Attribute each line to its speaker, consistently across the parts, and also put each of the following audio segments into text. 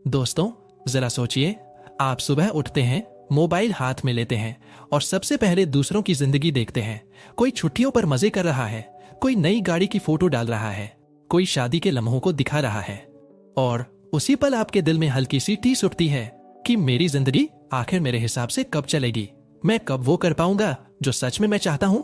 Speaker 1: दोस्तों, जरा सोचिए, आप सुबह उठते हैं, मोबाइल हाथ में लेते हैं और सबसे पहले दूसरों की जिंदगी देखते हैं। कोई छुट्टियों पर मजे कर रहा है, कोई नई गाड़ी की फोटो डाल रहा है, कोई शादी के लम्हों को दिखा रहा है, और उसी पल आपके दिल में हल्की सी टीस उठती है कि मेरी जिंदगी आखिर मेरे हिसाब से कब चलेगी? मैं कब वो कर पाऊंगा जो सच में मैं चाहता हूं?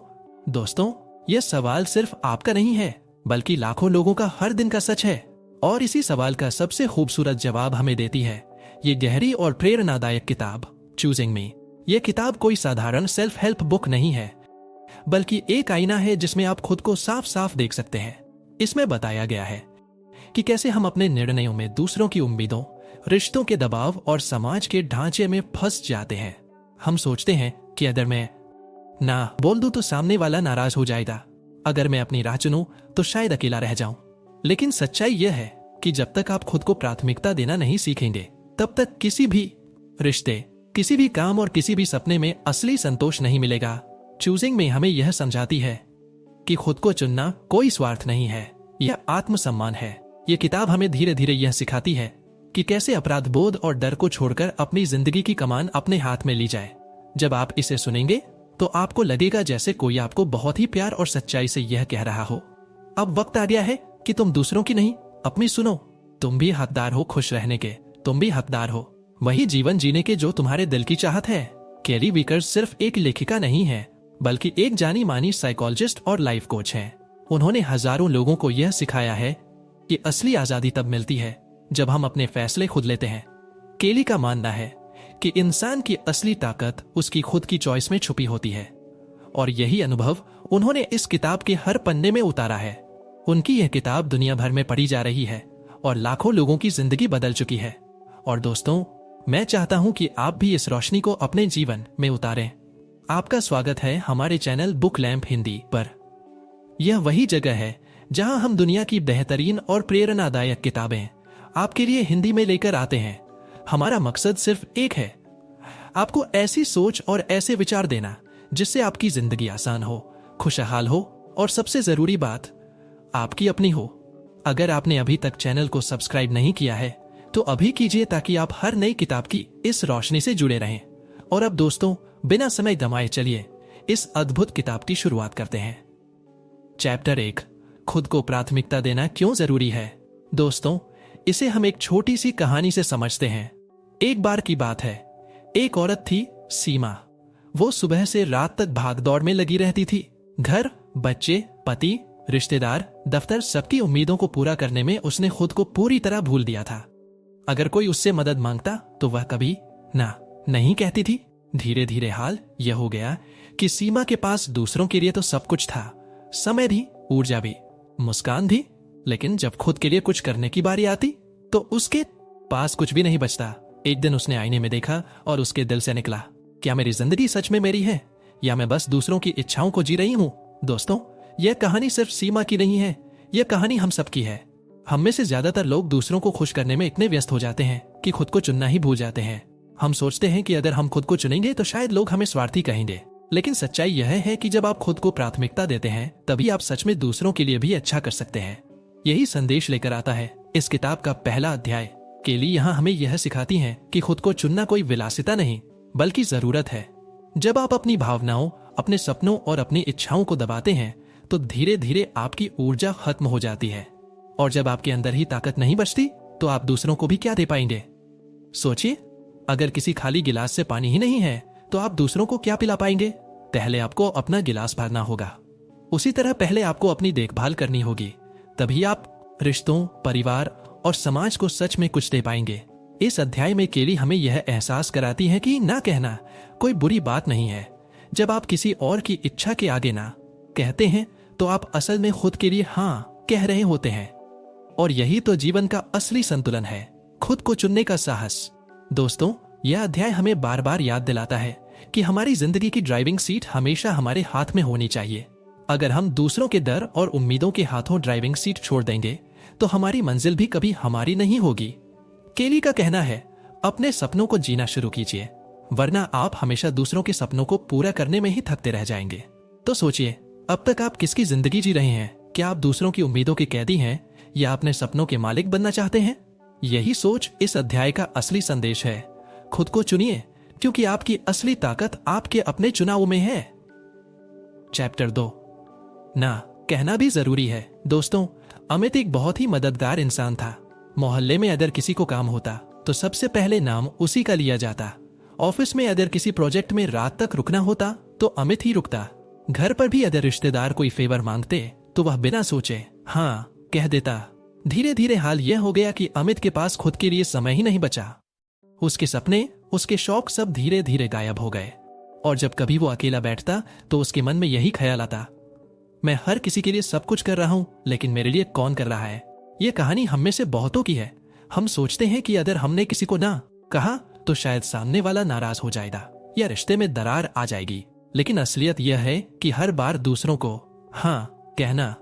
Speaker 1: दोस्तों, यह सवाल सिर्फ आपका नहीं है, बल्कि लाखों लोगों का हर दिन का सच है। और इसी सवाल का सबसे खूबसूरत जवाब हमें देती है ये गहरी और प्रेरणादायक किताब, चूजिंग मी। यह किताब कोई साधारण सेल्फ हेल्प बुक नहीं है, बल्कि एक आईना है जिसमें आप खुद को साफ साफ देख सकते हैं। इसमें बताया गया है कि कैसे हम अपने निर्णयों में दूसरों की उम्मीदों, रिश्तों के दबाव और समाज के ढांचे में फंस जाते हैं। हम सोचते हैं कि अगर मैं ना बोल दूं तो सामने वाला नाराज हो जाएगा, अगर मैं अपनी राह चुनूं तो शायद अकेला रह जाऊं। लेकिन सच्चाई यह है कि जब तक आप खुद को प्राथमिकता देना नहीं सीखेंगे, तब तक किसी भी रिश्ते, किसी भी काम और किसी भी सपने में असली संतोष नहीं मिलेगा। चूजिंग में हमें यह समझाती है कि खुद को चुनना कोई स्वार्थ नहीं है, यह आत्मसम्मान है। यह किताब हमें धीरे धीरे यह सिखाती है कि कैसे अपराध बोध और डर को छोड़कर अपनी जिंदगी की कमान अपने हाथ में ली जाए। जब आप इसे सुनेंगे तो आपको लगेगा जैसे कोई आपको बहुत ही प्यार और सच्चाई से यह कह रहा हो, अब वक्त आ गया है कि तुम दूसरों की नहीं, अपनी सुनो। तुम भी हकदार हो खुश रहने के, तुम भी हकदार हो वही जीवन जीने के जो तुम्हारे दिल की चाहत है। कैली विकर्स सिर्फ एक लेखिका नहीं है, बल्कि एक जानी मानी साइकोलॉजिस्ट और लाइफ कोच हैं। उन्होंने हजारों लोगों को यह सिखाया है कि असली आजादी तब मिलती है जब हम अपने फैसले खुद लेते हैं। केली का मानना है कि इंसान की असली ताकत उसकी खुद की चॉइस में छुपी होती है, और यही अनुभव उन्होंने इस किताब के हर पन्ने में उतारा है। उनकी यह किताब दुनिया भर में पढ़ी जा रही है और लाखों लोगों की जिंदगी बदल चुकी है। और दोस्तों, मैं चाहता हूं कि आप भी इस रोशनी को अपने जीवन में उतारें। आपका स्वागत है हमारे चैनल बुक लैंप हिंदी पर। यह वही जगह है जहां हम दुनिया की बेहतरीन और प्रेरणादायक किताबें आपके लिए हिंदी में लेकर आते हैं। हमारा मकसद सिर्फ एक है, आपको ऐसी सोच और ऐसे विचार देना जिससे आपकी जिंदगी आसान हो, खुशहाल हो और सबसे जरूरी बात आपकी अपनी हो। अगर आपने अभी तक चैनल को सब्सक्राइब नहीं किया है तो अभी कीजिए, ताकि आप हर नई किताब की इस रोशनी से जुड़े रहें। और अब दोस्तों, बिना समय गंवाए चलिए इस अद्भुत किताब की शुरुआत करते हैं। चैप्टर 1, खुद को प्राथमिकता देना क्यों जरूरी है। दोस्तों, इसे हम एक छोटी सी कहानी से समझते हैं। एक बार की बात है, एक औरत थी, सीमा। वो सुबह से रात तक भाग दौड़ में लगी रहती थी। घर, बच्चे, पति, रिश्तेदार, दफ्तर, सबकी उम्मीदों को पूरा करने में उसने खुद को पूरी तरह भूल दिया था। अगर कोई उससे मदद मांगता तो वह कभी ना नहीं कहती थी। धीरे धीरे हाल यह हो गया कि सीमा के पास दूसरों के लिए तो सब कुछ था, समय भी, ऊर्जा भी, मुस्कान भी, लेकिन जब खुद के लिए कुछ करने की बारी आती तो उसके पास कुछ भी नहीं बचता। एक दिन उसने आईने में देखा और उसके दिल से निकला, क्या मेरी जिंदगी सच में मेरी है, या मैं बस दूसरों की इच्छाओं को जी रही हूँ? दोस्तों, यह कहानी सिर्फ सीमा की नहीं है, यह कहानी हम सबकी है। हम में से ज्यादातर लोग दूसरों को खुश करने में इतने व्यस्त हो जाते हैं कि खुद को चुनना ही भूल जाते हैं। हम सोचते हैं कि अगर हम खुद को चुनेंगे तो शायद लोग हमें स्वार्थी कहेंगे, लेकिन सच्चाई यह है कि जब आप खुद को प्राथमिकता देते हैं तभी आप सच में दूसरों के लिए भी अच्छा कर सकते हैं। यही संदेश लेकर आता है इस किताब का पहला अध्याय। केली यहाँ हमें यह सिखाती हैं कि खुद को चुनना कोई विलासिता नहीं, बल्कि जरूरत है। जब आप अपनी भावनाओं, अपने सपनों और अपनी इच्छाओं को दबाते हैं तो धीरे धीरे आपकी ऊर्जा खत्म हो जाती है, और जब आपके अंदर ही ताकत नहीं बचती तो आप दूसरों को भी क्या दे पाएंगे? सोचिए, अगर किसी खाली गिलास से पानी ही नहीं है तो आप दूसरों को क्या पिला पाएंगे? पहले आपको अपना गिलास भरना होगा। उसी तरह पहले आपको अपनी देखभाल करनी होगी, तभी आप रिश्तों, परिवार और समाज को सच में कुछ दे पाएंगे। इस अध्याय में केली हमें यह एहसास कराती है कि ना कहना कोई बुरी बात नहीं है। जब आप किसी और की इच्छा के आगे ना कहते हैं तो आप असल में खुद के लिए हाँ कह रहे होते हैं, और यही तो जीवन का असली संतुलन है, खुद को चुनने का साहस। दोस्तों, यह अध्याय हमें बार बार याद दिलाता है कि हमारी जिंदगी की ड्राइविंग सीट हमेशा हमारे हाथ में होनी चाहिए। अगर हम दूसरों के डर और उम्मीदों के हाथों ड्राइविंग सीट छोड़ देंगे तो हमारी मंजिल भी कभी हमारी नहीं होगी। केली का कहना है, अपने सपनों को जीना शुरू कीजिए, वरना आप हमेशा दूसरों के सपनों को पूरा करने में ही थकते रह जाएंगे। तो सोचिए, अब तक आप किसकी जिंदगी जी रहे हैं? क्या आप दूसरों की उम्मीदों के कैदी हैं या अपने सपनों के मालिक बनना चाहते हैं? यही सोच इस अध्याय का असली संदेश है। खुद को चुनिए, क्योंकि आपकी असली ताकत आपके अपने चुनाव में है। चैप्टर 2, ना कहना भी जरूरी है। दोस्तों, अमित एक बहुत ही मददगार इंसान था। मोहल्ले में अगर किसी को काम होता तो सबसे पहले नाम उसी का लिया जाता। ऑफिस में अगर किसी प्रोजेक्ट में रात तक रुकना होता तो अमित ही रुकता। घर पर भी अगर रिश्तेदार कोई फेवर मांगते तो वह बिना सोचे हाँ कह देता। धीरे धीरे हाल यह हो गया कि अमित के पास खुद के लिए समय ही नहीं बचा। उसके सपने, उसके शौक सब धीरे धीरे गायब हो गए। और जब कभी वो अकेला बैठता तो उसके मन में यही ख्याल आता, मैं हर किसी के लिए सब कुछ कर रहा हूं, लेकिन मेरे लिए कौन कर रहा है। ये कहानी हम में से बहुतों की है। हम सोचते हैं कि अगर हमने किसी को ना कहा तो शायद सामने वाला नाराज हो जाएगा या रिश्ते में दरार आ जाएगी। लेकिन असलियत यह है कि हर बार दूसरों को हाँ कहना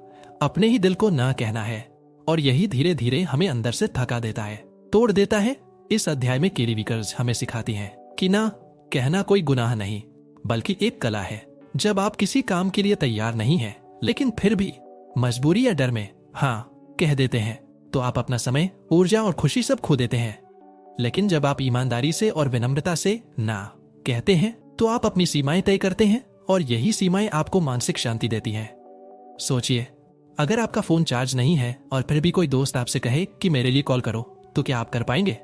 Speaker 1: अपने ही दिल को ना कहना है, और यही धीरे धीरे हमें अंदर से थका देता है, तोड़ देता है। इस अध्याय में केरी विकर्स हमें सिखाती हैं कि ना कहना कोई गुनाह नहीं, बल्कि एक कला है। जब आप किसी काम के लिए तैयार नहीं है लेकिन फिर भी मजबूरी या डर में हाँ कह देते हैं तो आप अपना समय, ऊर्जा और खुशी सब खो देते हैं। लेकिन जब आप ईमानदारी से और विनम्रता से ना कहते हैं तो आप अपनी सीमाएं तय करते हैं, और यही सीमाएं आपको मानसिक शांति देती हैं। सोचिए, अगर आपका फोन चार्ज नहीं है और फिर भी कोई दोस्त आपसे कहे कि मेरे लिए कॉल करो, तो क्या आप कर पाएंगे?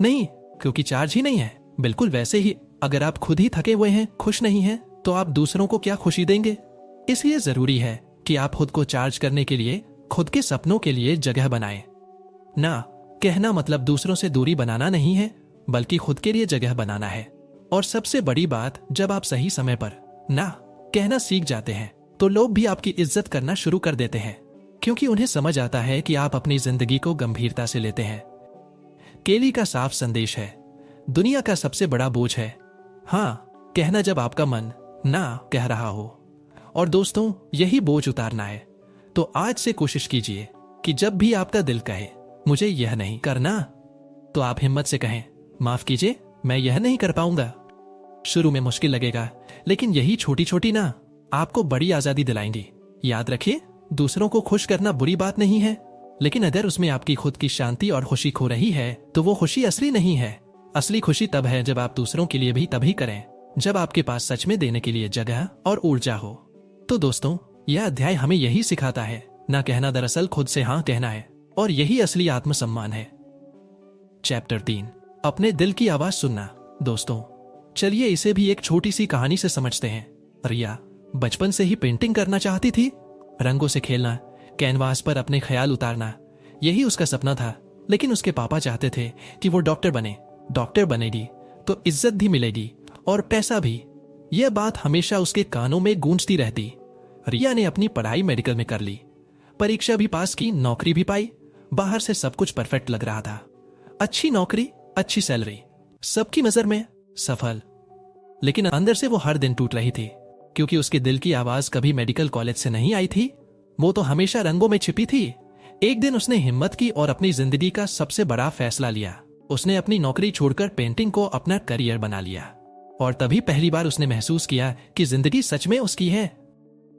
Speaker 1: नहीं, क्योंकि चार्ज ही नहीं है। बिल्कुल वैसे ही अगर आप खुद ही थके हुए हैं, खुश नहीं हैं, तो आप दूसरों को क्या खुशी देंगे? इसलिए जरूरी है कि आप खुद को चार्ज करने के लिए खुद के सपनों के लिए जगह बनाएं। ना कहना मतलब दूसरों से दूरी बनाना नहीं है, बल्कि खुद के लिए जगह बनाना है। और सबसे बड़ी बात, जब आप सही समय पर ना कहना सीख जाते हैं तो लोग भी आपकी इज्जत करना शुरू कर देते हैं, क्योंकि उन्हें समझ आता है कि आप अपनी जिंदगी को गंभीरता से लेते हैं। केली का साफ संदेश है, दुनिया का सबसे बड़ा बोझ है हाँ कहना, जब आपका मन ना कह रहा हो। और दोस्तों, यही बोझ उतारना है। तो आज से कोशिश कीजिए कि जब भी आपका दिल कहे मुझे यह नहीं करना, तो आप हिम्मत से कहें, माफ कीजिए, मैं यह नहीं कर पाऊंगा। शुरू में मुश्किल लगेगा, लेकिन यही छोटी छोटी ना आपको बड़ी आजादी दिलाएंगी। याद रखिए, दूसरों को खुश करना बुरी बात नहीं है, लेकिन अगर उसमें आपकी खुद की शांति और खुशी खो रही है तो वो खुशी असली नहीं है। असली खुशी तब है जब आप दूसरों के लिए भी तभी करें जब आपके पास सच में देने के लिए जगह और ऊर्जा हो। तो दोस्तों, यह अध्याय हमें यही सिखाता है, ना कहना दरअसल खुद से हाँ कहना है, और यही असली आत्मसम्मान है। चैप्टर 3, अपने दिल की आवाज सुनना। दोस्तों, चलिए इसे भी एक छोटी सी कहानी से समझते हैं। रिया बचपन से ही पेंटिंग करना चाहती थी। रंगों से खेलना, कैनवास पर अपने ख्याल उतारना, यही उसका सपना था। लेकिन उसके पापा चाहते थे कि वो डॉक्टर बने। डॉक्टर बनेगी तो इज्जत भी मिलेगी और पैसा भी। यह बात हमेशा उसके कानों में गूंजती रहती। रिया ने अपनी पढ़ाई मेडिकल में कर ली, परीक्षा भी पास की, नौकरी भी पाई। बाहर से सब कुछ परफेक्ट लग रहा था, अच्छी नौकरी, अच्छी सैलरी, सबकी नजर में सफल। लेकिन अंदर से वो हर दिन टूट रही थी, क्योंकि उसके दिल की आवाज कभी मेडिकल कॉलेज से नहीं आई थी, वो तो हमेशा रंगों में छिपी थी। एक दिन उसने हिम्मत की और अपनी जिंदगी का सबसे बड़ा फैसला लिया। उसने अपनी नौकरी छोड़कर पेंटिंग को अपना करियर बना लिया, और तभी पहली बार उसने महसूस किया कि जिंदगी सच में उसकी है।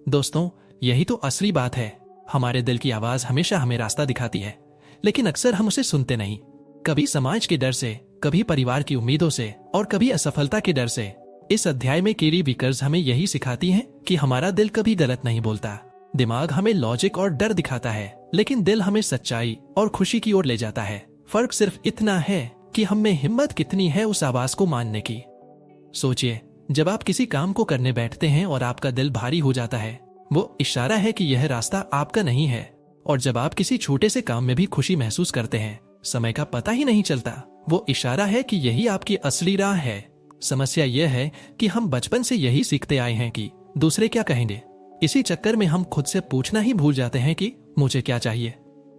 Speaker 1: दोस्तों, यही तो असली बात है। हमारे दिल की आवाज हमेशा हमें रास्ता दिखाती है, लेकिन अक्सर हम उसे सुनते नहीं। कभी समाज के डर से, कभी परिवार की उम्मीदों से, और कभी असफलता के डर से। इस अध्याय में केरी विकर्स हमें यही सिखाती हैं कि हमारा दिल कभी गलत नहीं बोलता। दिमाग हमें लॉजिक और डर दिखाता है, लेकिन दिल हमें सच्चाई और खुशी की ओर ले जाता है। फर्क सिर्फ इतना है कि हम में हिम्मत कितनी है उस आवाज को मानने की। सोचिए, जब आप किसी काम को करने बैठते हैं और आपका दिल भारी हो जाता है, वो इशारा है कि यह रास्ता आपका नहीं है। और जब आप किसी छोटे से काम में भी खुशी महसूस करते हैं, समय का पता ही नहीं चलता, वो इशारा है कि यही आपकी असली राह है। समस्या यह है कि हम बचपन से यही सीखते आए हैं कि दूसरे क्या कहेंगे। इसी चक्कर में हम खुद से पूछना ही भूल जाते हैं कि मुझे क्या चाहिए।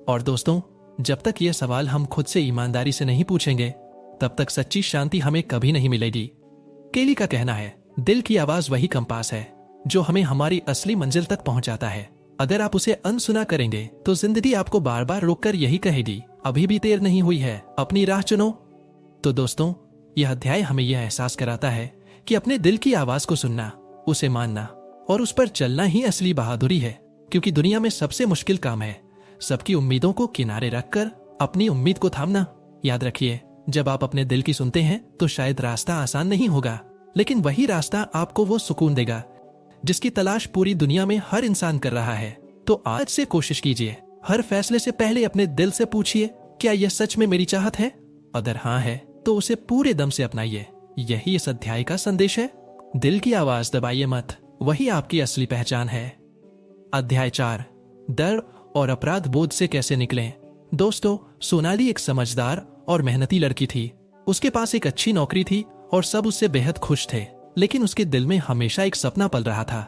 Speaker 1: और दोस्तों, जब तक ये सवाल हम खुद से ईमानदारी से नहीं पूछेंगे, तब तक सच्ची शांति हमें कभी नहीं मिलेगी। केली का कहना है, दिल की आवाज वही कंपास है जो हमें हमारी असली मंजिल तक पहुंचाता है। अगर आप उसे अनसुना करेंगे तो जिंदगी आपको बार बार रोककर यही कहेगी, अभी भी देर नहीं हुई है, अपनी राह चुनो। तो दोस्तों, यह अध्याय हमें यह एहसास कराता है कि अपने दिल की आवाज को सुनना, उसे मानना और उस पर चलना ही असली बहादुरी है। क्योंकि दुनिया में सबसे मुश्किल काम है सबकी उम्मीदों को किनारे रखकर अपनी उम्मीद को थामना। याद रखिए, जब आप अपने दिल की सुनते हैं तो शायद रास्ता आसान नहीं होगा, लेकिन वही रास्ता आपको वो सुकून देगा जिसकी तलाश पूरी दुनिया में हर इंसान कर रहा है। तो आज से कोशिश कीजिए, हर फैसले से पहले अपने दिल से पूछिए, क्या यह सच में मेरी चाहत है? अगर हाँ है तो उसे पूरे दम से अपनाइए। यही इस अध्याय का संदेश है। दिल की आवाज दबाइए मत, वही आपकी असली पहचान है। अध्याय 4, डर और अपराध बोध से कैसे निकलें। दोस्तों, सोनाली एक समझदार और मेहनती लड़की थी। उसके पास एक अच्छी नौकरी थी और सब उससे बेहद खुश थे, लेकिन उसके दिल में हमेशा एक सपना पल रहा था,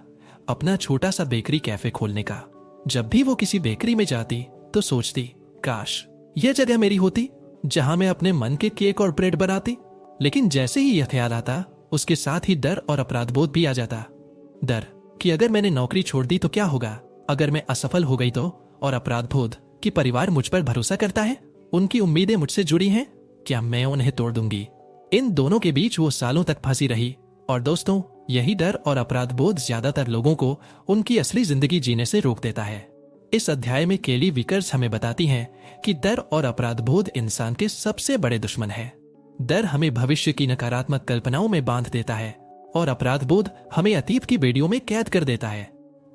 Speaker 1: अपना छोटा सा बेकरी कैफे खोलने का। जब भी वो किसी बेकरी में जाती तो सोचती, काश यह जगह मेरी होती जहां मैं अपने मन के केक और ब्रेड बनाती। लेकिन जैसे ही यह ख्याल आता, उसके साथ ही डर और अपराध बोध भी आ जाता। डर कि अगर मैंने नौकरी छोड़ दी तो क्या होगा, अगर मैं असफल हो गई तो, और अपराध बोध कि परिवार मुझ पर भरोसा करता है, उनकी उम्मीदें मुझसे जुड़ी हैं, क्या मैं उन्हें तोड़ दूंगी। इन दोनों के बीच वो सालों तक फंसी रही। और दोस्तों, यही डर और अपराध बोध ज्यादातर लोगों को उनकी असली जिंदगी जीने से रोक देता है। इस अध्याय में केली विकर्स हमें बताती हैं कि डर और अपराध बोध इंसान के सबसे बड़े दुश्मन है। डर हमें भविष्य की नकारात्मक कल्पनाओं में बांध देता है और अपराध बोध हमें अतीत की बेड़ियों में कैद कर देता है।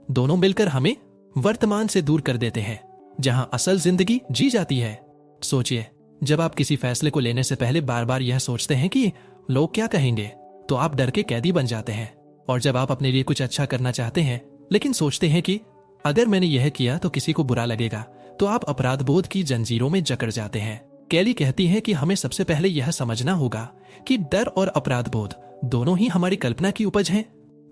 Speaker 1: दोनों मिलकर हमें वर्तमान से दूर कर देते हैं, जहां असल जिंदगी जी जाती है। सोचिए, जब आप किसी फैसले को लेने से पहले बार बार यह सोचते हैं कि लोग क्या कहेंगे, तो आप डर के कैदी बन जाते हैं। और जब आप अपने लिए कुछ अच्छा करना चाहते हैं लेकिन सोचते हैं कि अगर मैंने यह किया तो किसी को बुरा लगेगा, तो आप अपराध बोध की जंजीरों में जकड़ जाते हैं। केली कहती है कि हमें सबसे पहले यह समझना होगा कि डर और अपराध बोध दोनों ही हमारी कल्पना की उपज हैं।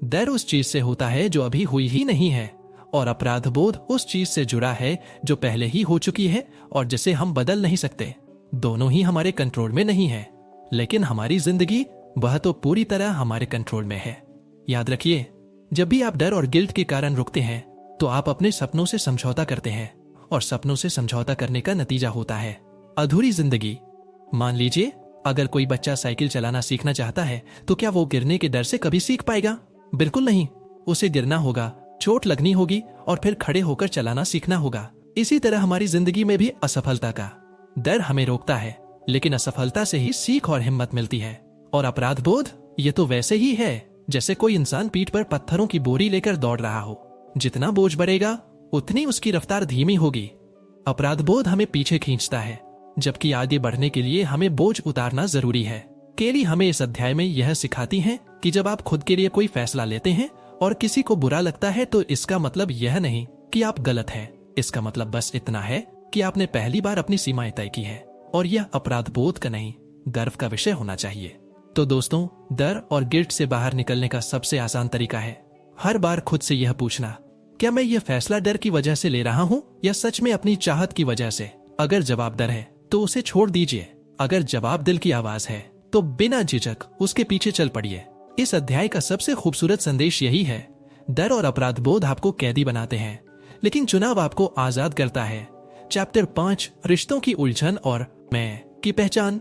Speaker 1: डर उस चीज से होता है जो अभी हुई ही नहीं है, और अपराध बोध उस चीज से जुड़ा है जो पहले ही हो चुकी है और जिसे हम बदल नहीं सकते। दोनों ही हमारे कंट्रोल में नहीं है, लेकिन हमारी जिंदगी वह तो पूरी तरह हमारे कंट्रोल में है। याद रखिए, जब भी आप डर और गिल्ट के कारण रुकते हैं तो आप अपने सपनों से समझौता करते हैं, और सपनों से समझौता करने का नतीजा होता है अधूरी जिंदगी। मान लीजिए, अगर कोई बच्चा साइकिल चलाना सीखना चाहता है तो क्या वो गिरने के डर से कभी सीख पाएगा? बिल्कुल नहीं। उसे गिरना होगा, चोट लगनी होगी और फिर खड़े होकर चलाना सीखना होगा। इसी तरह हमारी जिंदगी में भी असफलता का डर हमें रोकता है, लेकिन असफलता से ही सीख और हिम्मत मिलती है। और अपराध बोध, ये तो वैसे ही है जैसे कोई इंसान पीठ पर पत्थरों की बोरी लेकर दौड़ रहा हो। जितना बोझ बढ़ेगा उतनी उसकी रफ्तार धीमी होगी। अपराध बोध हमें पीछे खींचता है, जबकि आगे बढ़ने के लिए हमें बोझ उतारना जरूरी है। केली हमें इस अध्याय में यह सिखाती हैं कि जब आप खुद के लिए कोई फैसला लेते हैं और किसी को बुरा लगता है तो इसका मतलब यह नहीं कि आप गलत हैं। इसका मतलब बस इतना है कि आपने पहली बार अपनी सीमाएं तय की है, और यह अपराध बोध का नहीं, गर्व का विषय होना चाहिए। तो दोस्तों, डर और गिल्ट से बाहर निकलने का सबसे आसान तरीका है हर बार खुद से यह पूछना, क्या मैं यह फैसला डर की वजह से ले रहा हूँ या सच में अपनी चाहत की वजह से? अगर जवाब डर है तो उसे छोड़ दीजिए। अगर जवाब दिल की आवाज है तो बिना झिझक उसके पीछे चल पड़िए। इस अध्याय का सबसे खूबसूरत संदेश यही है, डर और अपराध बोध आपको कैदी बनाते हैं, लेकिन चुनाव आपको आजाद करता है। चैप्टर 5, रिश्तों की उलझन और मैं की पहचान।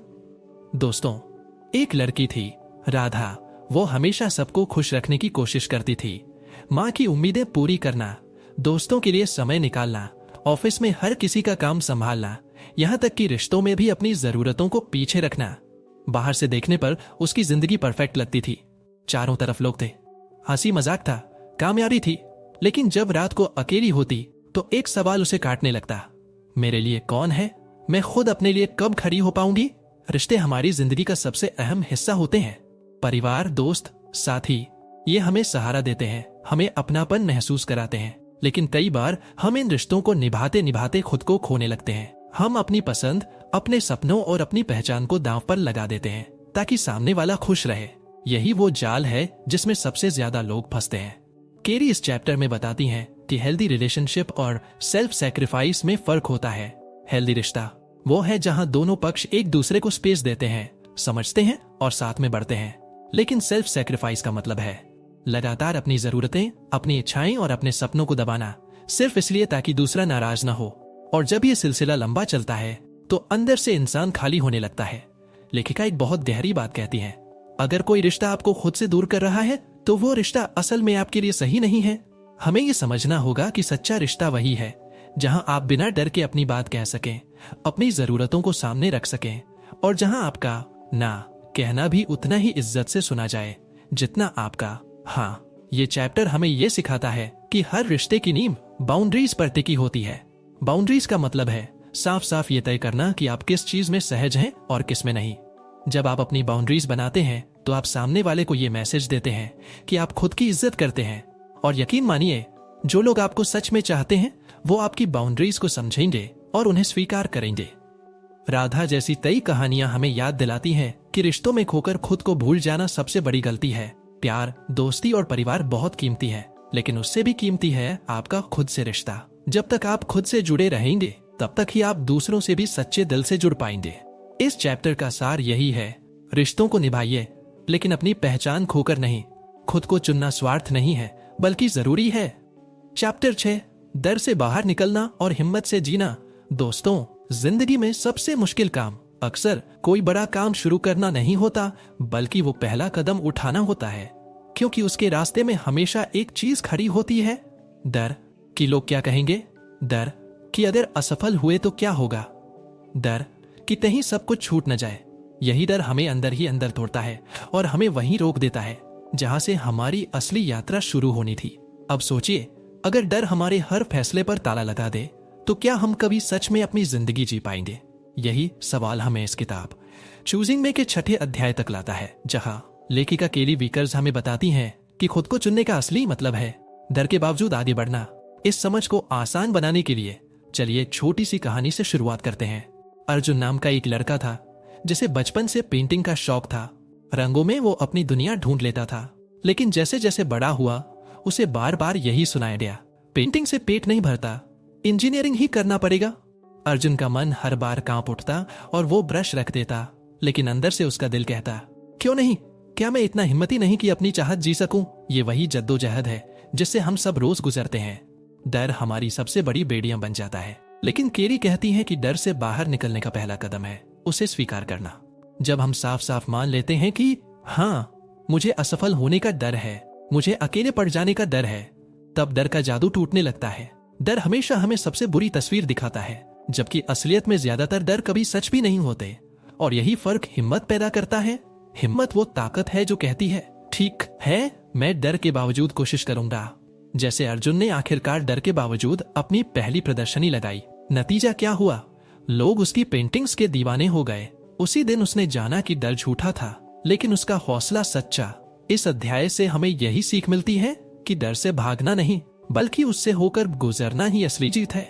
Speaker 1: दोस्तों, एक लड़की थी, राधा। वो हमेशा सबको खुश रखने की कोशिश करती थी। माँ की उम्मीदें पूरी करना, दोस्तों के लिए समय निकालना, ऑफिस में हर किसी का काम संभालना, यहाँ तक कि रिश्तों में भी अपनी जरूरतों को पीछे रखना। बाहर से देखने पर उसकी जिंदगी परफेक्ट लगती थी। चारों तरफ लोग थे, हंसी मजाक था, कामयाबी थी। लेकिन जब रात को अकेली होती तो एक सवाल उसे काटने लगता, मेरे लिए कौन है? मैं खुद अपने लिए कब खड़ी हो पाऊंगी? रिश्ते हमारी जिंदगी का सबसे अहम हिस्सा होते हैं। परिवार, दोस्त, साथी, ये हमें सहारा देते हैं, हमें अपनापन महसूस कराते हैं। लेकिन कई बार हम इन रिश्तों को निभाते निभाते खुद को खोने लगते हैं। हम अपनी पसंद, अपने सपनों और अपनी पहचान को दांव पर लगा देते हैं ताकि सामने वाला खुश रहे। यही वो जाल है जिसमें सबसे ज्यादा लोग फंसते हैं। केरी इस चैप्टर में बताती हैं कि हेल्दी रिलेशनशिप और सेल्फ सैक्रिफाइस में फर्क होता है। हेल्दी रिश्ता वो है जहां दोनों पक्ष एक दूसरे को स्पेस देते हैं, समझते हैं और साथ में बढ़ते हैं। लेकिन सेल्फ सैक्रिफाइस का मतलब है लगातार अपनी जरूरतें, अपनी इच्छाएं और अपने सपनों को दबाना, सिर्फ इसलिए ताकि दूसरा नाराज ना हो। और जब ये सिलसिला लंबा चलता है तो अंदर से इंसान खाली होने लगता है। लेखिका एक बहुत गहरी बात कहती है, अगर कोई रिश्ता आपको खुद से दूर कर रहा है तो वो रिश्ता असल में आपके लिए सही नहीं है। हमें ये समझना होगा कि सच्चा रिश्ता वही है जहां आप बिना डर के अपनी बात कह सकें, अपनी जरूरतों को सामने रख सकें और जहां आपका ना कहना भी उतना ही इज्जत से सुना जाए जितना आपका हाँ। ये चैप्टर हमें ये सिखाता है कि हर रिश्ते की नींव बाउंड्रीज पर टिकी होती है। बाउंड्रीज का मतलब है साफ साफ ये तय करना कि आप किस चीज में सहज हैं और किस में नहीं। जब आप अपनी बाउंड्रीज बनाते हैं तो आप सामने वाले को ये मैसेज देते हैं कि आप खुद की इज्जत करते हैं। और यकीन मानिए, जो लोग आपको सच में चाहते हैं वो आपकी बाउंड्रीज को समझेंगे और उन्हें स्वीकार करेंगे। राधा जैसी कई कहानियां हमें याद दिलाती हैं कि रिश्तों में खोकर खुद को भूल जाना सबसे बड़ी गलती है। प्यार, दोस्ती और परिवार बहुत कीमती है, लेकिन उससे भी कीमती है आपका खुद से रिश्ता। जब तक आप खुद से जुड़े रहेंगे तब तक ही आप दूसरों से भी सच्चे दिल से जुड़ पाएंगे। इस चैप्टर का सार यही है, रिश्तों को निभाइए लेकिन अपनी पहचान खोकर नहीं। खुद को चुनना स्वार्थ नहीं है बल्कि जरूरी है। चैप्टर 6, डर से बाहर निकलना और हिम्मत से जीना। दोस्तों, जिंदगी में सबसे मुश्किल काम अक्सर कोई बड़ा काम शुरू करना नहीं होता बल्कि वो पहला कदम उठाना होता है, क्योंकि उसके रास्ते में हमेशा एक चीज खड़ी होती है, डर कि लोग क्या कहेंगे, डर कि अगर असफल हुए तो क्या होगा, डर कि कहीं सब कुछ छूट न जाए। यही डर हमें अंदर ही अंदर तोड़ता है और हमें वहीं रोक देता है जहां से हमारी असली यात्रा शुरू होनी थी। अब सोचिए, अगर डर हमारे हर फैसले पर ताला लगा दे तो क्या हम कभी सच में अपनी जिंदगी जी पाएंगे? यही सवाल हमें इस किताब चूजिंग में के 6ठे अध्याय तक लाता है, जहां लेखिका केली विकर्स हमें बताती हैं कि खुद को चुनने का असली मतलब है डर के बावजूद आगे बढ़ना। इस समझ को आसान बनाने के लिए चलिए छोटी सी कहानी से शुरुआत करते हैं। अर्जुन नाम का एक लड़का था जिसे बचपन से पेंटिंग का शौक था। रंगों में वो अपनी दुनिया ढूंढ लेता था, लेकिन जैसे जैसे बड़ा हुआ उसे बार बार यही सुनाया गया, पेंटिंग से पेट नहीं भरता, इंजीनियरिंग ही करना पड़ेगा। अर्जुन का मन हर बार कांप उठता और वो ब्रश रख देता, लेकिन अंदर से उसका दिल कहता, क्यों नहीं, क्या मैं इतना हिम्मती नहीं कि अपनी चाहत जी सकूं? ये वही जद्दोजहद है जिससे हम सब रोज गुजरते हैं। डर हमारी सबसे बड़ी बेड़ियां बन जाता है, लेकिन केरी कहती है कि डर से बाहर निकलने का पहला कदम है उसे स्वीकार करना। जब हम साफ साफ मान लेते हैं कि हाँ, मुझे असफल होने का डर है, मुझे अकेले पड़ जाने का डर है, तब डर का जादू टूटने लगता है। डर हमेशा हमें सबसे बुरी तस्वीर दिखाता है, जबकि असलियत में ज्यादातर डर कभी सच भी नहीं होते। और यही फर्क हिम्मत पैदा करता है। हिम्मत वो ताकत है जो कहती है, ठीक है, मैं डर के बावजूद कोशिश करूंगा। जैसे अर्जुन ने आखिरकार डर के बावजूद अपनी पहली प्रदर्शनी लगाई। नतीजा क्या हुआ? लोग उसकी पेंटिंग्स के दीवाने हो गए। उसी दिन उसने जाना कि डर झूठा था, लेकिन उसका हौसला सच्चा। इस अध्याय से हमें यही सीख मिलती है कि डर से भागना नहीं बल्कि उससे होकर गुजरना ही असली जीत है।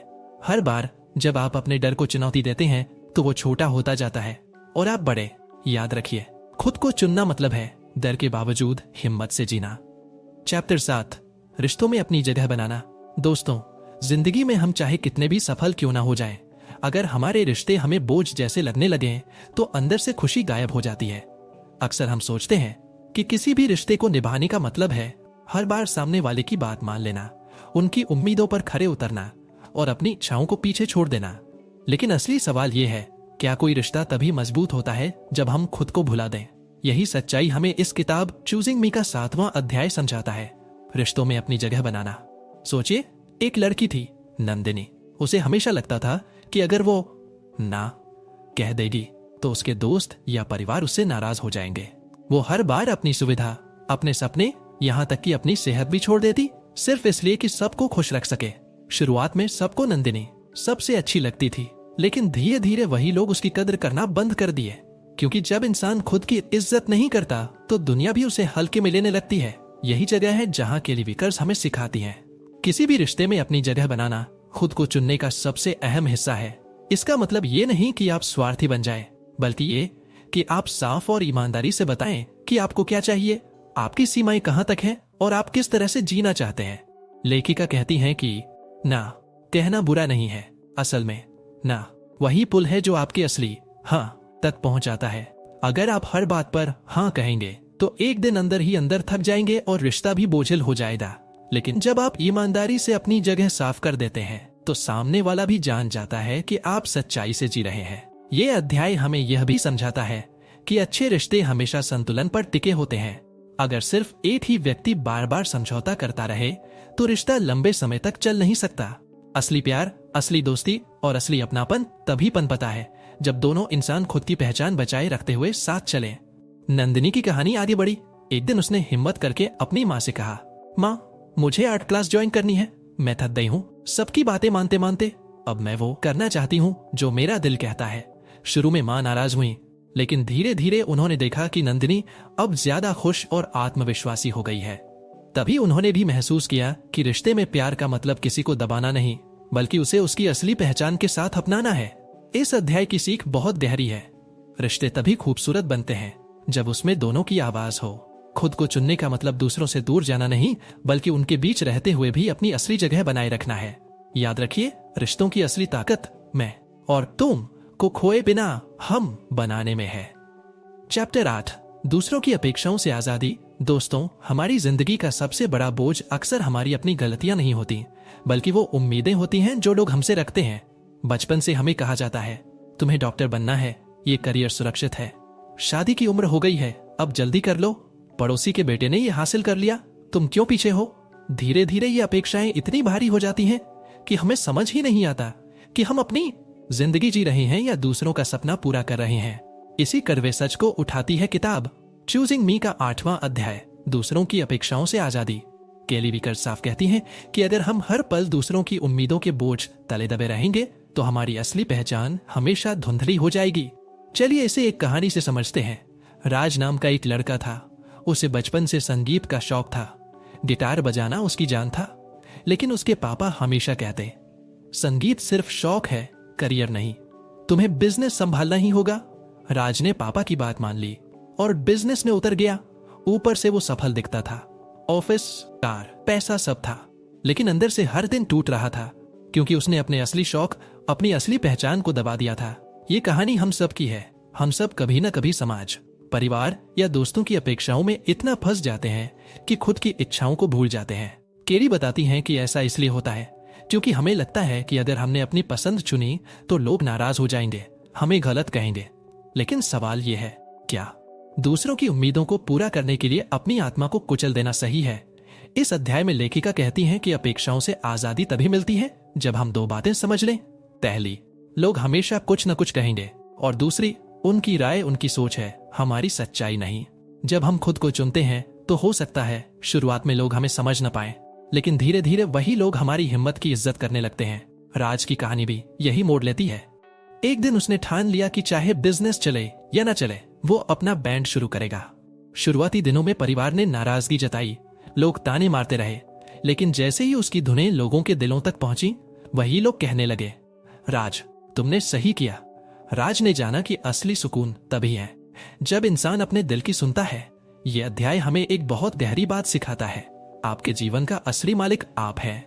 Speaker 1: हर बार जब आप अपने डर को चुनौती देते हैं तो वो छोटा होता जाता है और आप बड़े। याद रखिए, खुद को चुनना मतलब है डर के बावजूद हिम्मत से जीना। चैप्टर 7, रिश्तों में अपनी जगह बनाना। दोस्तों, जिंदगी में हम चाहे कितने भी सफल क्यों ना हो जाएं, अगर हमारे रिश्ते हमें बोझ जैसे लगने लगे तो अंदर से खुशी गायब हो जाती है। अक्सर हम सोचते हैं कि किसी भी रिश्ते को निभाने का मतलब है हर बार सामने वाले की बात मान लेना, उनकी उम्मीदों पर खरे उतरना और अपनी इच्छाओं को पीछे छोड़ देना। लेकिन असली सवाल यह है, क्या कोई रिश्ता तभी मजबूत होता है जब हम खुद को भुला दें? यही सच्चाई हमें इस किताब चूजिंग मी का 7वां अध्याय समझाता है, रिश्तों में अपनी जगह बनाना। सोचिए, एक लड़की थी नंदिनी। उसे हमेशा लगता था कि अगर वो ना कह देगी तो उसके दोस्त या परिवार उससे नाराज हो जाएंगे। वो हर बार अपनी सुविधा, अपने सपने, यहाँ तक कि अपनी सेहत भी छोड़ देती, सिर्फ इसलिए कि सबको खुश रख सके। शुरुआत में सबको नंदिनी सबसे अच्छी लगती थी, लेकिन धीरे धीरे वही लोग उसकी कदर करना बंद कर दिए, क्योंकि जब इंसान खुद की इज्जत नहीं करता तो दुनिया भी उसे हल्के में लेने लगती है। यही जगह है जहाँ केली विकर्स हमें सिखाती है, किसी भी रिश्ते में अपनी जगह बनाना खुद को चुनने का सबसे अहम हिस्सा है। इसका मतलब ये नहीं कि आप स्वार्थी बन जाएं, बल्कि ये कि आप साफ और ईमानदारी से बताएं कि आपको क्या चाहिए, आपकी सीमाएं कहां तक हैं और आप किस तरह से जीना चाहते हैं। लेखिका कहती हैं कि ना कहना बुरा नहीं है, असल में ना वही पुल है जो आपके असली हाँ तक पहुंचाता है। अगर आप हर बात पर हाँ कहेंगे तो एक दिन अंदर ही अंदर थक जाएंगे और रिश्ता भी बोझिल हो जाएगा। लेकिन जब आप ईमानदारी से अपनी जगह साफ कर देते हैं तो सामने वाला भी जान जाता है कि आप सच्चाई से जी रहे हैं। ये अध्याय हमें यह भी समझाता है कि अच्छे रिश्ते हमेशा संतुलन पर टिके होते हैं। अगर सिर्फ एक ही व्यक्ति बार बार समझौता करता रहे तो रिश्ता लंबे समय तक चल नहीं सकता। असली प्यार, असली दोस्ती और असली अपनापन तभी पनपता है जब दोनों इंसान खुद की पहचान बचाए रखते हुए साथ चले। नंदिनी की कहानी आगे बढ़ी। एक दिन उसने हिम्मत करके अपनी माँ से कहा, माँ मुझे आर्ट क्लास ज्वाइन करनी है। मैं थक गई हूँ सबकी बातें मानते मानते। अब मैं वो करना चाहती हूँ जो मेरा दिल कहता है। शुरू में माँ नाराज हुई, लेकिन धीरे धीरे उन्होंने देखा कि नंदिनी अब ज्यादा खुश और आत्मविश्वासी हो गई है। तभी उन्होंने भी महसूस किया कि रिश्ते में प्यार का मतलब किसी को दबाना नहीं, बल्कि उसे उसकी असली पहचान के साथ अपनाना है। इस अध्याय की सीख बहुत गहरी है। रिश्ते तभी खूबसूरत बनते हैं जब उसमें दोनों की आवाज हो। खुद को चुनने का मतलब दूसरों से दूर जाना नहीं, बल्कि उनके बीच रहते हुए भी अपनी असली जगह बनाए रखना है। याद रखिए, रिश्तों की असली ताकत मैं और तुम को खोए बिना हम बनाने में है। चैप्टर 8, दूसरों की अपेक्षाओं से आजादी। दोस्तों, हमारी जिंदगी का सबसे बड़ा बोझ अक्सर हमारी अपनी गलतियां नहीं होती, बल्कि वो उम्मीदें होती हैं जो लोग हमसे रखते हैं। बचपन से हमें कहा जाता है, तुम्हें डॉक्टर बनना है, ये करियर सुरक्षित है, शादी की उम्र हो गई है, अब जल्दी कर लो, पड़ोसी के बेटे ने ये हासिल कर लिया, तुम क्यों पीछे हो। धीरे धीरे ये अपेक्षाएं इतनी भारी हो जाती हैं कि हमें समझ ही नहीं आता कि हम अपनी जिंदगी जी रहे हैं या दूसरों का सपना पूरा कर रहे हैं। इसी कड़वे सच को उठाती है किताब चूजिंग मी का 8वां अध्याय, दूसरों की अपेक्षाओं से आजादी। केली विकर्स साफ कहती हैं कि अगर हम हर पल दूसरों की उम्मीदों के बोझ तले दबे रहेंगे तो हमारी असली पहचान हमेशा धुंधली हो जाएगी। चलिए इसे एक कहानी से समझते हैं। राज नाम का एक लड़का था। उसे बचपन से संगीत का शौक था। गिटार बजाना उसकी जान था। लेकिन उसके पापा हमेशा कहते, संगीत सिर्फ शौक है, करियर नहीं, तुम्हें बिजनेस संभालना ही होगा। राज ने पापा की बात मान ली और बिजनेस में उतर गया। ऊपर से वो सफल दिखता था, ऑफिस, कार, पैसा सब था, लेकिन अंदर से हर दिन टूट रहा था, क्योंकि उसने अपने असली शौक, अपनी असली पहचान को दबा दिया था। ये कहानी हम सब की है। हम सब कभी न कभी समाज, परिवार या दोस्तों की अपेक्षाओं में इतना फंस जाते हैं कि खुद की इच्छाओं को भूल जाते हैं। केरी बताती हैं कि ऐसा इसलिए होता है क्योंकि हमें लगता है कि अगर हमने अपनी पसंद चुनी तो लोग नाराज हो जाएंगे, हमें गलत कहेंगे। लेकिन सवाल ये है, क्या दूसरों की उम्मीदों को पूरा करने के लिए अपनी आत्मा को कुचल देना सही है? इस अध्याय में लेखिका कहती हैं कि अपेक्षाओं से आजादी तभी मिलती है जब हम दो बातें समझ लें। पहली, लोग हमेशा कुछ न कुछ कहेंगे, और दूसरी, उनकी राय उनकी सोच है, हमारी सच्चाई नहीं। जब हम खुद को चुनते हैं तो हो सकता है शुरुआत में लोग हमें समझ न पाए, लेकिन धीरे धीरे वही लोग हमारी हिम्मत की इज्जत करने लगते हैं। राज की कहानी भी यही मोड़ लेती है। एक दिन उसने ठान लिया कि चाहे बिजनेस चले या ना चले, वो अपना बैंड शुरू करेगा। शुरुआती दिनों में परिवार ने नाराजगी जताई, लोग ताने मारते रहे, लेकिन जैसे ही उसकी धुनें लोगों के दिलों तक पहुंची, वही लोग कहने लगे, राज तुमने सही किया। राज ने जाना कि असली सुकून तभी है जब इंसान अपने दिल की सुनता है। यह अध्याय हमें एक बहुत गहरी बात सिखाता है, आपके जीवन का असली मालिक आप हैं।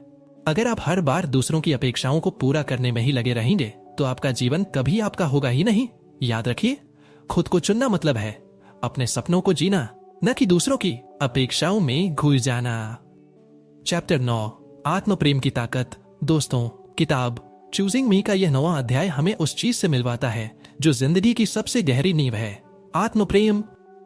Speaker 1: अगर आप हर बार दूसरों की अपेक्षाओं को पूरा करने में ही लगे रहेंगे तो आपका जीवन कभी आपका होगा ही नहीं। याद रखिए, खुद को चुनना मतलब है अपने सपनों को जीना, न कि दूसरों की अपेक्षाओं में घुस जाना। चैप्टर 9, आत्म प्रेम की ताकत। दोस्तों, किताब चूजिंग मी का यह 9वां अध्याय हमें उस चीज से मिलवाता है जो जिंदगी की सबसे गहरी नींव है, आत्म प्रेम।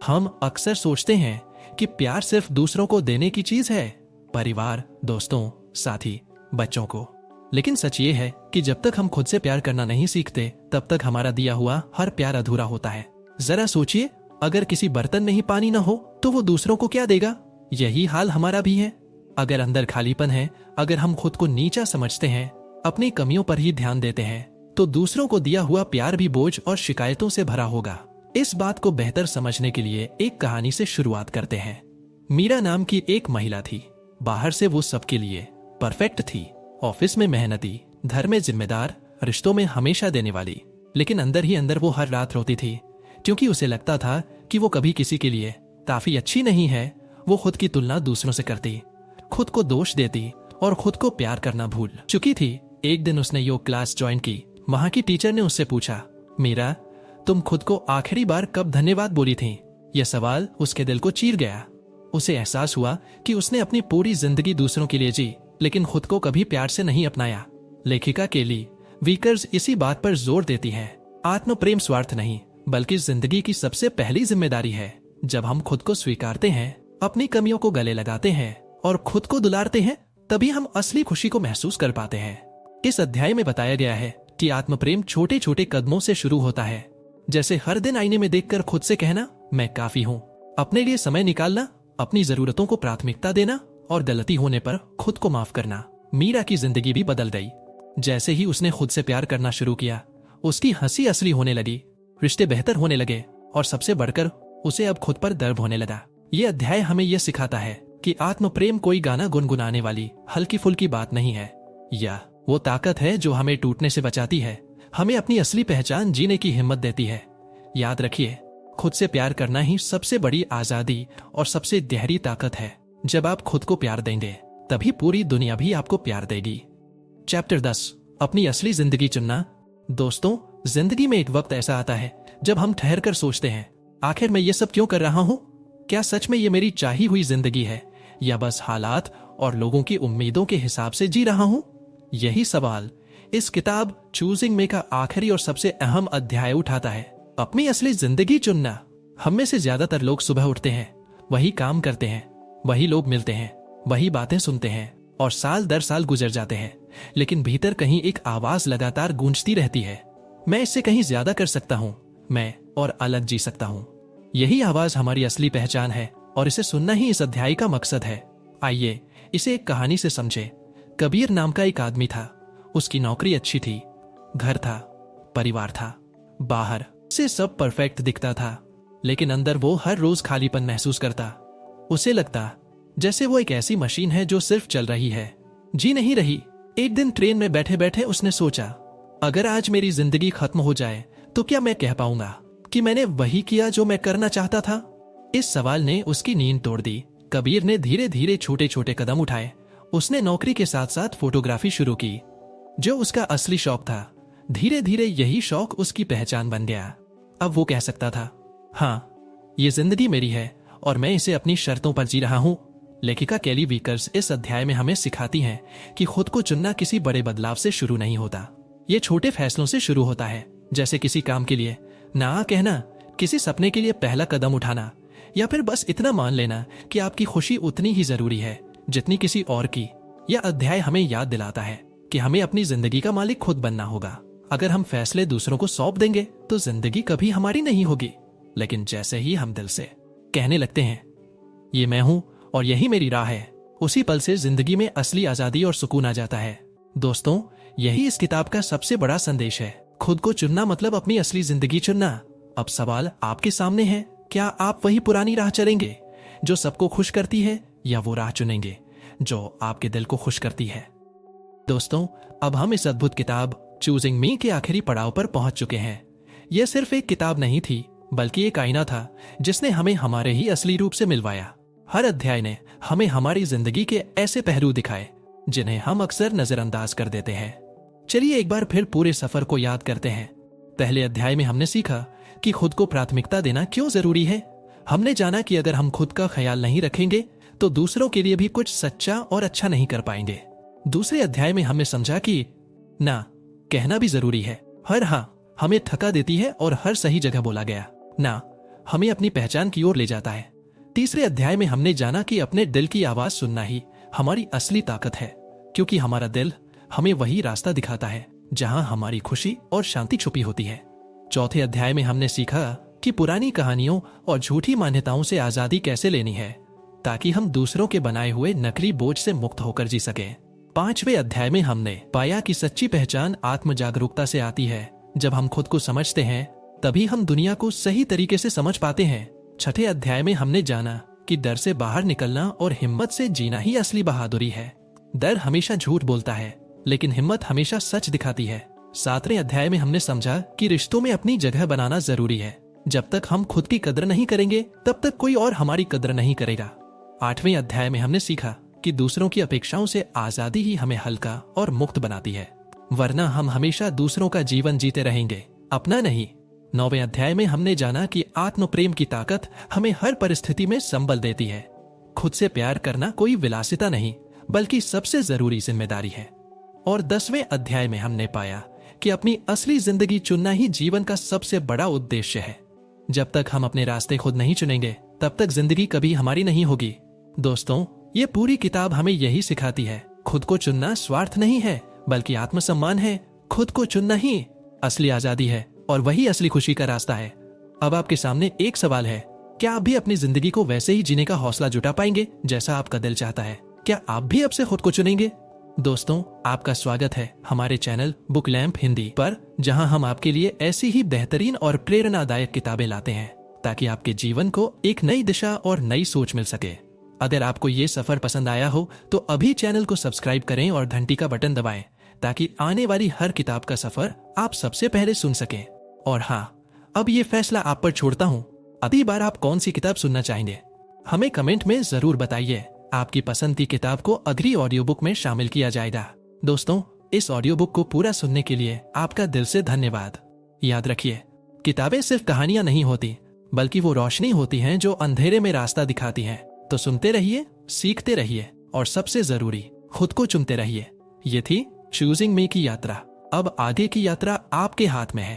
Speaker 1: हम अक्सर सोचते हैं कि प्यार सिर्फ दूसरों को देने की चीज है, परिवार, दोस्तों, साथी, बच्चों को। लेकिन सच ये है कि जब तक हम खुद से प्यार करना नहीं सीखते, तब तक हमारा दिया हुआ हर प्यार अधूरा होता है। जरा सोचिए, अगर किसी बर्तन में ही पानी न हो तो वो दूसरों को क्या देगा? यही हाल हमारा भी है। अगर अंदर खालीपन है, अगर हम खुद को नीचा समझते हैं, अपनी कमियों पर ही ध्यान देते हैं, तो दूसरों को दिया हुआ प्यार भी बोझ और शिकायतों से भरा होगा। इस बात को बेहतर समझने के लिए एक कहानी से शुरुआत करते हैं। मीरा नाम की एक महिला थी। बाहर से वो सबके लिए परफेक्ट थी, ऑफिस में मेहनती, घर में जिम्मेदार, रिश्तों में हमेशा देने वाली। लेकिन अंदर ही अंदर वो हर रात रोती थी, क्योंकि उसे लगता था कि वो कभी किसी के लिए काफी अच्छी नहीं है। वो खुद की तुलना दूसरों से करती, खुद को दोष देती और खुद को प्यार करना भूल चुकी थी। एक दिन उसने योग क्लास ज्वाइन की। वहां की टीचर ने उससे पूछा, मीरा, तुम खुद को आखिरी बार कब धन्यवाद बोली थी? यह सवाल उसके दिल को चीर गया। उसे एहसास हुआ कि उसने अपनी पूरी जिंदगी दूसरों के लिए जी, लेकिन खुद को कभी प्यार से नहीं अपनाया। लेखिका केली विकर्स इसी बात पर जोर देती है, आत्म प्रेम स्वार्थ नहीं, बल्कि जिंदगी की सबसे पहली जिम्मेदारी है। जब हम खुद को स्वीकारते हैं, अपनी कमियों को गले लगाते हैं और खुद को दुलारते हैं, तभी हम असली खुशी को महसूस कर पाते हैं। इस अध्याय में बताया गया है कि आत्मप्रेम छोटे छोटे कदमों से शुरू होता है, जैसे हर दिन आईने में देखकर खुद से कहना मैं काफी हूँ, अपने लिए समय निकालना, अपनी जरूरतों को प्राथमिकता देना और गलती होने पर खुद को माफ करना। मीरा की जिंदगी भी बदल गई। जैसे ही उसने खुद से प्यार करना शुरू किया, उसकी हंसी असली होने लगी, रिश्ते बेहतर होने लगे और सबसे बढ़कर उसे अब खुद पर गर्व होने लगा। ये अध्याय हमें यह सिखाता है कि आत्मप्रेम कोई गाना गुनगुनाने वाली हल्की फुल्की बात नहीं है, यह वो ताकत है जो हमें टूटने से बचाती है, हमें अपनी असली पहचान जीने की हिम्मत देती है। याद रखिए, खुद से प्यार करना ही सबसे बड़ी आजादी और सबसे गहरी ताकत है। जब आप खुद को प्यार देंगे, तभी पूरी दुनिया भी आपको प्यार देगी। चैप्टर 10, अपनी असली जिंदगी चुनना। दोस्तों, जिंदगी में एक वक्त ऐसा आता है जब हम ठहर कर सोचते हैं, आखिर मैं ये सब क्यों कर रहा हूँ? क्या सच में ये मेरी चाही हुई जिंदगी है या बस हालात और लोगों की उम्मीदों के हिसाब से जी रहा हूँ? यही सवाल इस किताब चूजिंग मी का आखिरी और सबसे अहम अध्याय उठाता है। अपनी असली जिंदगी चुनना। हम में से ज्यादातर लोग सुबह उठते हैं, वही काम करते हैं, वही लोग मिलते हैं, वही बातें सुनते हैं और साल दर साल गुजर जाते हैं, लेकिन भीतर कहीं एक आवाज लगातार गूंजती रहती है, मैं इससे कहीं ज्यादा कर सकता हूँ, मैं और अलग जी सकता हूँ। यही आवाज हमारी असली पहचान है और इसे सुनना ही इस अध्याय का मकसद है। आइए इसे एक कहानी से समझे। कबीर नाम का एक आदमी था। उसकी नौकरी अच्छी थी, घर था, परिवार था, बाहर से सब परफेक्ट दिखता था, लेकिन अंदर वो हर रोज खालीपन महसूस करता। उसे लगता जैसे वो एक ऐसी मशीन है जो सिर्फ चल रही है, जी नहीं रही। एक दिन ट्रेन में बैठे बैठे उसने सोचा, अगर आज मेरी जिंदगी खत्म हो जाए तो क्या मैं कह पाऊंगा कि मैंने वही किया जो मैं करना चाहता था? इस सवाल ने उसकी नींद तोड़ दी। कबीर ने धीरे धीरे छोटे छोटे कदम उठाए। उसने नौकरी के साथ साथ फोटोग्राफी शुरू की, जो उसका असली शौक था। धीरे धीरे यही शौक उसकी पहचान बन गया। अब वो कह सकता था, हाँ, ये जिंदगी मेरी है और मैं इसे अपनी शर्तों पर जी रहा हूँ। लेखिका केली वीकर्स इस अध्याय में हमें सिखाती हैं कि खुद को चुनना किसी बड़े बदलाव से शुरू नहीं होता, ये छोटे फैसलों से शुरू होता है, जैसे किसी काम के लिए ना कहना, किसी सपने के लिए पहला कदम उठाना, या फिर बस इतना मान लेना कि आपकी खुशी उतनी ही जरूरी है जितनी किसी और की। यह अध्याय हमें याद दिलाता है कि हमें अपनी जिंदगी का मालिक खुद बनना होगा। अगर हम फैसले दूसरों को सौंप देंगे तो जिंदगी कभी हमारी नहीं होगी, लेकिन जैसे ही हम दिल से कहने लगते हैं, ये मैं हूं और यही मेरी राह है, उसी पल से जिंदगी में असली आजादी और सुकून आ जाता है। दोस्तों, यही इस किताब का सबसे बड़ा संदेश है। खुद को चुनना मतलब अपनी असली जिंदगी चुनना। अब सवाल आपके सामने है, क्या आप वही पुरानी राह चलेंगे जो सबको खुश करती है, या वो राह चुनेंगे जो आपके दिल को खुश करती है? दोस्तों, अब हम इस अद्भुत किताब चूजिंग मी के आखिरी पड़ाव पर पहुंच चुके हैं। यह सिर्फ एक किताब नहीं थी, बल्कि एक आईना था जिसने हमें हमारे ही असली रूप से मिलवाया। हर अध्याय ने हमें हमारी जिंदगी के ऐसे पहलू दिखाए जिन्हें हम अक्सर नजरअंदाज कर देते हैं। चलिए एक बार फिर पूरे सफर को याद करते हैं। पहले अध्याय में हमने सीखा कि खुद को प्राथमिकता देना क्यों जरूरी है। हमने जाना कि अगर हम खुद का ख्याल नहीं रखेंगे तो दूसरों के लिए भी कुछ सच्चा और अच्छा नहीं कर पाएंगे। दूसरे अध्याय में हमने समझा कि ना कहना भी जरूरी है। हर हाँ हमें थका देती है और हर सही जगह बोला गया ना हमें अपनी पहचान की ओर ले जाता है। तीसरे अध्याय में हमने जाना कि अपने दिल की आवाज सुनना ही हमारी असली ताकत है, क्योंकि हमारा दिल हमें वही रास्ता दिखाता है जहां हमारी खुशी और शांति छुपी होती है। चौथे अध्याय में हमने सीखा कि पुरानी कहानियों और झूठी मान्यताओं से आजादी कैसे लेनी है, ताकि हम दूसरों के बनाए हुए नकली बोझ से मुक्त होकर जी सके। पांचवें अध्याय में हमने पाया कि सच्ची पहचान आत्म जागरूकता से आती है। जब हम खुद को समझते हैं तभी हम दुनिया को सही तरीके से समझ पाते हैं। छठे अध्याय में हमने जाना कि डर से बाहर निकलना और हिम्मत से जीना ही असली बहादुरी है। डर हमेशा झूठ बोलता है, लेकिन हिम्मत हमेशा सच दिखाती है। सातवें अध्याय में हमने समझा कि रिश्तों में अपनी जगह बनाना जरूरी है। जब तक हम खुद की कदर नहीं करेंगे तब तक कोई और हमारी कदर नहीं करेगा। आठवें अध्याय में हमने सीखा कि दूसरों की अपेक्षाओं से आजादी ही हमें हल्का और मुक्त बनाती है, वरना हम हमेशा दूसरों का जीवन जीते रहेंगे, अपना नहीं। नौवें अध्याय में हमने जाना कि आत्म प्रेम की ताकत हमें हर परिस्थिति में संबल देती है। खुद से प्यार करना कोई विलासिता नहीं, बल्कि सबसे जरूरी जिम्मेदारी है। और 10वें अध्याय में हमने पाया कि अपनी असली जिंदगी चुनना ही जीवन का सबसे बड़ा उद्देश्य है। जब तक हम अपने रास्ते खुद नहीं चुनेंगे तब तक जिंदगी कभी हमारी नहीं होगी। दोस्तों, ये पूरी किताब हमें यही सिखाती है, खुद को चुनना स्वार्थ नहीं है, बल्कि आत्मसम्मान है। खुद को चुनना ही असली आजादी है और वही असली खुशी का रास्ता है। अब आपके सामने एक सवाल है, क्या आप भी अपनी जिंदगी को वैसे ही जीने का हौसला जुटा पाएंगे जैसा आपका दिल चाहता है? क्या आप भी अब से खुद को चुनेंगे? दोस्तों, आपका स्वागत है हमारे चैनल बुक लैंप हिंदी पर, जहां हम आपके लिए ऐसी ही बेहतरीन और प्रेरणादायक किताबें लाते हैं ताकि आपके जीवन को एक नई दिशा और नई सोच मिल सके। अगर आपको ये सफर पसंद आया हो तो अभी चैनल को सब्सक्राइब करें और घंटी का बटन दबाएं ताकि आने वाली हर किताब का सफर आप सबसे पहले सुन सकें। और हाँ, अब ये फैसला आप पर छोड़ता हूँ, अगली बार आप कौन सी किताब सुनना चाहेंगे हमें कमेंट में जरूर बताइए। आपकी पसंद की किताब को अगली ऑडियो बुक में शामिल किया जाएगा। दोस्तों, इस ऑडियो बुक को पूरा सुनने के लिए आपका दिल से धन्यवाद। याद रखिए, किताबें सिर्फ कहानियां नहीं होती, बल्कि वो रोशनी होती हैं जो अंधेरे में रास्ता दिखाती हैं। तो सुनते रहिए, सीखते रहिए और सबसे जरूरी, खुद को चुनते रहिए। ये थी चूजिंग मी की यात्रा। अब आगे की यात्रा आपके हाथ में है।